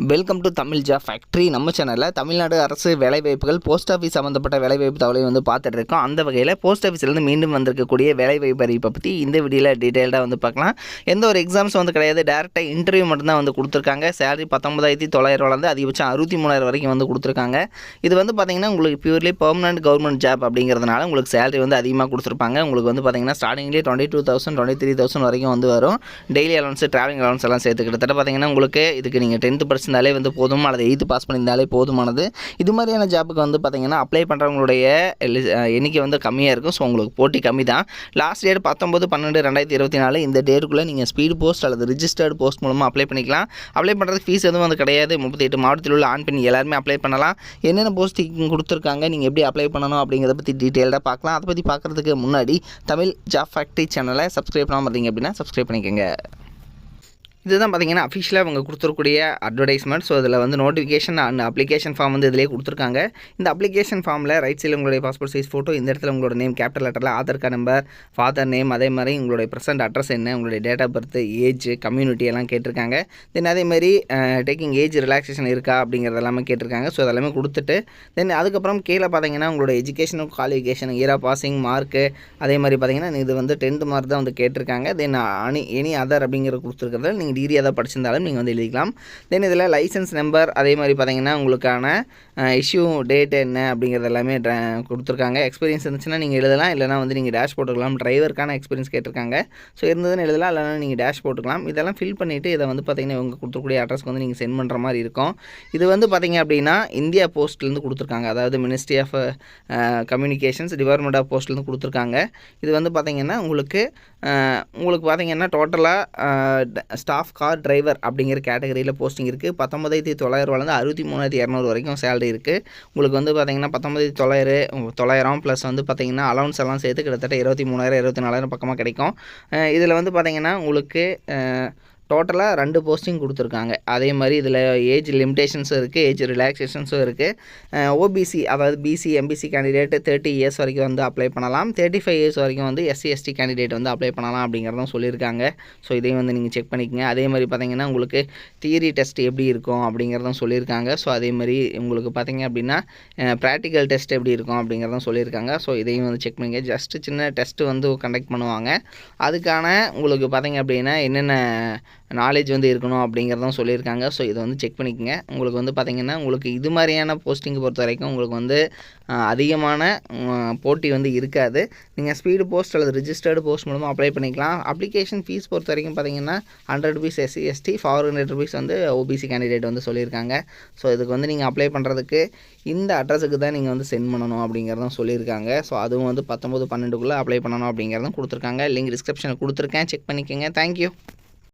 Welcome to Tamil job factory. நம்ம சேனலில் தமிழ்நாடு அரசு வேலைவாய்ப்புகள் போஸ்ட் ஆஃபீஸ் சம்மந்தப்பட்ட வேலைவாய்ப்பு தகவலை பார்த்துட்டு இருக்கோம். அந்த வகையில் போஸ்ட் ஆஃபீஸ்லேருந்து மீண்டும் வந்திருக்கக்கூடிய வேலைவாய்ப்பு அறிவிப்பை பற்றி இந்த வீடியோவில் டீட்டெயில்டாக பார்க்கலாம். எந்த ஒரு எக்ஸாம்ஸ் கிடையாது, டேரெக்டாக இன்டர்வியூ மட்டும்தான் கொடுத்துருக்காங்க. சேலரி 19,900 அதிகபட்சம் 63,000 வரைக்கும் கொடுத்துருக்காங்க. இது பார்த்தீங்கன்னா உங்களுக்கு பியூர்லி பெர்மனன்ட் கவர்மெண்ட் ஜாப் அப்படிங்கிறதுனால உங்களுக்கு சேலரி அதிகமாக கொடுத்துருப்பாங்க. உங்களுக்கு பார்த்தீங்கன்னா ஸ்டார்டிங்லேயே 22,000 23,000 வரைக்கும் வரும். டெய்லி அலவன்ஸ், ட்ராவலிங் அலவன்ஸ் எல்லாம் சேர்த்து கிட்டத்தட்ட பார்த்தீங்கன்னா உங்களுக்கு இதுக்கு நீங்கள் 10% போதும் அல்லது 8th பாஸ் பண்ணியிருந்தாலே போதுமானது. இது மாதிரியான ஜாப்புக்கு பார்த்தீங்கன்னா அப்ளை பண்ணுறவங்களுடைய எண்ணிக்கை கம்மியாக இருக்கும். ஸோ உங்களுக்கு போட்டி கம்மி தான். Last date 19/12/2024. இந்த டேட்டுக்குள்ளே நீங்கள் ஸ்பீடு போஸ்ட் அல்லது ரிஜிஸ்டர்டு போஸ்ட் மூலமாக அப்ளை பண்ணிக்கலாம். அப்ளை பண்ணுறதுக்கு ஃபீஸ் எதுவும் கிடையாது. 38 மாவட்டத்தில் உள்ள ஆண் பெண் எல்லாருமே அப்ளை பண்ணலாம். என்னென்ன போஸ்டிங் கொடுத்துருக்காங்க, நீங்கள் எப்படி அப்ளை பண்ணணும் அப்படிங்கிறத பற்றி டீட்டெயிலாக பார்க்கலாம். அதை பற்றி பார்க்குறதுக்கு முன்னாடி தமிழ் ஜாப் ஃபேக்ட்ரி சேனலை சப்ஸ்கிரைப் பண்ணாமல் இருந்தீங்க அப்படின்னா சப்ஸ்கிரைப் பண்ணிக்கோங்க. இதுதான் பார்த்தீங்கன்னா அஃபிஷியலாக அவங்க கொடுத்துருக்கூடிய அட்வர்டைஸ்மெண்ட். ஸோ இதில் நோட்டிஃபிகேஷன் அண்ட் அப்ளிகேஷன் ஃபார்ம் இதிலே கொடுத்துருக்காங்க. இந்த அப்ளிகேஷன் ஃபார்மில் ரைட் சைடில் உங்களுடைய பாஸ்போர்ட் சைஸ் ஃபோட்டோ, இந்த இடத்துல உங்களோட நேம் கேபிட்டல் லெட்டரில், Aadhaar card number, father name, அதே மாதிரி உங்களுடைய ப்ரெசென்ட் அட்ரஸ் என்ன, உங்களுடைய date of birth, age, community எல்லாம் கேட்டிருக்காங்க. தென் அதேமாதிரி டேக்கிங் ஏஜ் ரிலாக்ஸேஷன் இருக்கா அப்படிங்கிறது எல்லாமே கேட்டிருக்காங்க. ஸோ அதெல்லாமே கொடுத்துட்டு தென் அதுக்கப்புறம் கீழே பார்த்தீங்கன்னா உங்களோட எஜுகேஷனும் qualification, year of passing, mark, அதே மாதிரி பார்த்தீங்கன்னா இது 10th மார்க் தான் கேட்டிருக்காங்க. தென் எனி அதர் அப்படிங்கிற கொடுத்துருக்கிறத நீங்கள் டிகிரி அதை படிச்சிருந்தாலும் நீங்கள் எழுதிக்கலாம். தென் இதில் லைசன்ஸ் நம்பர், அதே மாதிரி பார்த்தீங்கன்னா உங்களுக்கான இஷ்யூ டேட் என்ன அப்படிங்கிறது எல்லாமே கொடுத்துருக்காங்க. எக்ஸ்பீரியன்ஸ் இருந்துச்சுன்னா நீங்கள் எழுதலாம், இல்லைனா நீங்கள் டேஷ் போட்டுக்கலாம். டிரைவருக்கான எக்ஸ்பீரியன்ஸ் கேட்டிருக்காங்க. ஸோ இருந்ததுன்னு எழுதலாம், இல்லைனா நீங்கள் டேஷ் போட்டுக்கலாம். இதெல்லாம் ஃபில் பண்ணிவிட்டு இதை பார்த்தீங்கன்னா இவங்க கொடுத்துருக்கூடிய அட்ரஸ்க்கு நீங்கள் சென்ட் பண்ணுற மாதிரி இருக்கும். இது பார்த்தீங்க அப்படின்னா இந்தியா போஸ்ட்லேருந்து கொடுத்துருக்காங்க. அதாவது ministry of communications, department of போஸ்ட்லேருந்து கொடுத்துருக்காங்க. இது பார்த்தீங்கன்னா உங்களுக்கு பார்த்தீங்கன்னா டோட்டலாக ஸ்டாஃப் கார் டிரைவர் அப்படிங்கிற கேட்டகரியில் போஸ்டிங் இருக்குது. 19,900 63,200 வரைக்கும் சேலரி இருக்குது. உங்களுக்கு பார்த்தீங்கன்னா 19,900 ப்ளஸ் பார்த்தீங்கன்னா அலவன்ஸ் எல்லாம் சேர்த்து கிட்டத்தட்ட 23,000 24,000 பக்கமாக கிடைக்கும். இதில் பார்த்தீங்கன்னா உங்களுக்கு டோட்டலாக 2 போஸ்டிங் கொடுத்துருக்காங்க. அதே மாதிரி இதில் ஏஜ் லிமிடேஷன்ஸும் இருக்குது, ஏஜ் ரிலாக்ஸேஷன்ஸும் இருக்குது. ஓபிசி அதாவது பிசி எம்பிசி கேண்டிடேட் 30 இயர்ஸ் வரைக்கும் அப்ளை பண்ணலாம். 35 இயர்ஸ் வரைக்கும் எஸ்சி எஸ்டி கேண்டிடேட் அப்ளை பண்ணலாம் அப்படிங்கிறதும் சொல்லியிருக்காங்க. ஸோ இதையும் நீங்கள் செக் பண்ணிக்கங்க. அதே மாதிரி பார்த்தீங்கன்னா உங்களுக்கு தியரி டெஸ்ட் எப்படி இருக்கும் அப்படிங்கிறதும் சொல்லியிருக்காங்க. ஸோ அதே மாதிரி உங்களுக்கு பார்த்தீங்க அப்படின்னா ப்ராக்டிக்கல் டெஸ்ட் எப்படி இருக்கும் அப்படிங்கிறதும் சொல்லியிருக்காங்க. ஸோ இதையும் செக் பண்ணிங்க. ஜஸ்ட்டு சின்ன டெஸ்ட்டு கண்டக்ட் பண்ணுவாங்க. அதுக்கான உங்களுக்கு பார்த்தீங்க அப்படின்னா என்னென்ன நாலேஜ் இருக்கணும் அப்படிங்கிறதும் சொல்லியிருக்காங்க. ஸோ இதை செக் பண்ணிக்கோங்க. உங்களுக்கு பார்த்தீங்கன்னா உங்களுக்கு இது மாதிரியான போஸ்டிங்கை பொறுத்த வரைக்கும் உங்களுக்கு அதிகமான போட்டி இருக்காது. நீங்கள் ஸ்பீடு போஸ்ட் அல்லது ரிஜிஸ்டர்டு போஸ்ட் மூலமாக அப்ளை பண்ணிக்கலாம். அப்ளிகேஷன் ஃபீஸ் பொறுத்த வரைக்கும் பார்த்தீங்கன்னா ₹100 எஸ்சி எஸ்டி, ₹400 ஓபிசி கேண்டிடேட் சொல்லியிருக்காங்க. ஸோ இதுக்கு நீங்கள் அப்ளை பண்ணுறதுக்கு இந்த அட்ரஸுக்கு தான் நீங்கள் சென்ட் பண்ணணும் அப்படிங்கிறதும் சொல்லியிருக்காங்க. ஸோ அதுவும் 19/12 அப்ளை பண்ணணும் அப்படிங்கிறதும் கொடுத்துருக்காங்க. லிங்க் டிஸ்கிரிப்ஷனில் கொடுத்துருக்கேன், செக் பண்ணிக்கோங்க. தேங்க்யூ.